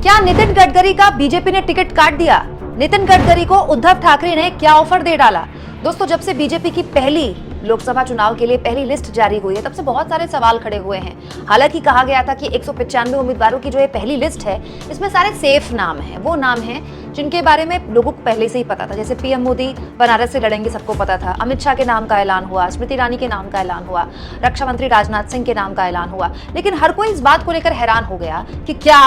क्या नितिन गडकरी का बीजेपी ने टिकट काट दिया? नितिन गडकरी को उद्धव ठाकरे ने क्या ऑफर दे डाला? दोस्तों, जब से बीजेपी की पहली लोकसभा चुनाव के लिए पहली लिस्ट जारी हुई है, तब से बहुत सारे सवाल खड़े हुए हैं। हालांकि कहा गया था कि 195 उम्मीदवारों की जो ये पहली लिस्ट है, इसमें सारे सेफ नाम हैं, वो नाम हैं जिनके बारे में लोगों को पहले से ही पता था। जैसे पीएम मोदी बनारस से लड़ेंगे, सबको पता था। अमित शाह के नाम का ऐलान हुआ, स्मृति ईरानी के नाम का ऐलान हुआ, रक्षा मंत्री राजनाथ सिंह के नाम का ऐलान हुआ। लेकिन हर कोई इस बात को लेकर हैरान हो गया कि क्या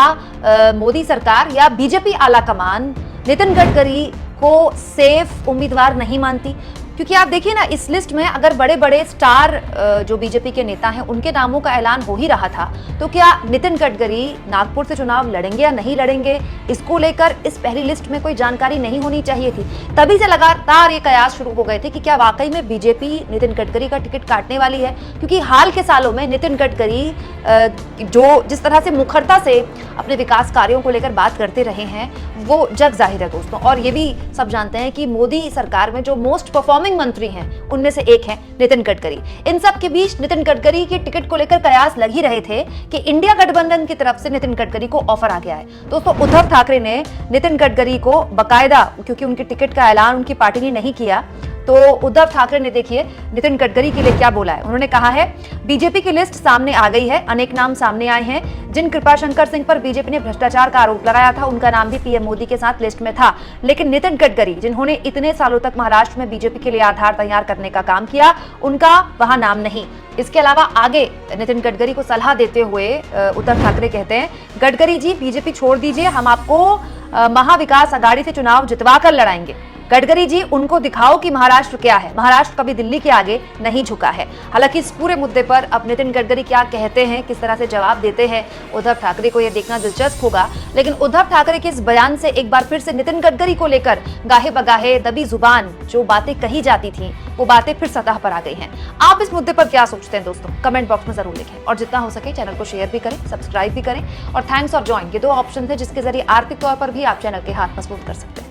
मोदी सरकार या बीजेपी आला कमान नितिन गडकरी को सेफ उम्मीदवार नहीं मानती? क्योंकि आप देखिए ना, इस लिस्ट में अगर बड़े बड़े स्टार जो बीजेपी के नेता हैं उनके नामों का ऐलान हो ही रहा था, तो क्या नितिन गडकरी नागपुर से चुनाव लड़ेंगे या नहीं लड़ेंगे, इसको लेकर इस पहली लिस्ट में कोई जानकारी नहीं होनी चाहिए थी? तभी से लगातार ये कयास शुरू हो गए थे कि क्या वाकई में बीजेपी नितिन गडकरी का टिकट काटने वाली है? क्योंकि हाल के सालों में नितिन गडकरी जो जिस तरह से मुखरता से अपने विकास कार्यों को लेकर बात करते रहे हैं, वो जग जाहिर है दोस्तों। और ये भी सब जानते हैं कि मोदी सरकार में जो मोस्ट परफॉर्मिंग मंत्री हैं, उनमें से एक है नितिन गडकरी। इन सब के बीच नितिन गडकरी के टिकट को लेकर कयास लग ही रहे थे कि इंडिया गठबंधन की तरफ से नितिन गडकरी को ऑफर आ गया है। दोस्तों, उद्धव ठाकरे ने नितिन गडकरी को बकायदा, क्योंकि उनके टिकट का ऐलान उनकी पार्टी ने नहीं किया, तो उद्धव ठाकरे ने देखिए नितिन गडकरी के लिए क्या बोला है। उन्होंने कहा है, बीजेपी की लिस्ट सामने आ गई है, अनेक नाम सामने आए हैं। जिन कृपाशंकर सिंह पर बीजेपी ने भ्रष्टाचार का आरोप लगाया था, उनका नाम भी पीएम मोदी के साथ लिस्ट में था। लेकिन नितिन गडकरी, जिन्होंने इतने सालों तक महाराष्ट्र में बीजेपी के लिए आधार तैयार करने का काम किया, उनका वहां नाम नहीं। इसके अलावा आगे नितिन गडकरी को सलाह देते हुए उद्धव ठाकरे कहते हैं, गडकरी जी बीजेपी छोड़ दीजिए, हम आपको महाविकास आघाड़ी से चुनाव जितवा कर लड़ाएंगे। गडकरी जी, उनको दिखाओ कि महाराष्ट्र क्या है। महाराष्ट्र कभी दिल्ली के आगे नहीं झुका है। हालांकि इस पूरे मुद्दे पर अब नितिन गडकरी क्या कहते हैं, किस तरह से जवाब देते हैं उद्धव ठाकरे को, यह देखना दिलचस्प होगा। लेकिन उद्धव ठाकरे के इस बयान से एक बार फिर से नितिन गडकरी को लेकर गाहे बगाहे दबी जुबान जो बातें कही जाती थी, वो बातें फिर सतह पर आ गई हैं। आप इस मुद्दे पर क्या सोचते हैं दोस्तों? कमेंट बॉक्स में जरूर लिखें और जितना हो सके चैनल को शेयर भी करें, सब्सक्राइब भी करें। और थैंक्स और ज्वाइन, ये दो ऑप्शन थे जिसके जरिए आर्थिक तौर पर भी आप चैनल के हाथ मजबूत कर सकते हैं।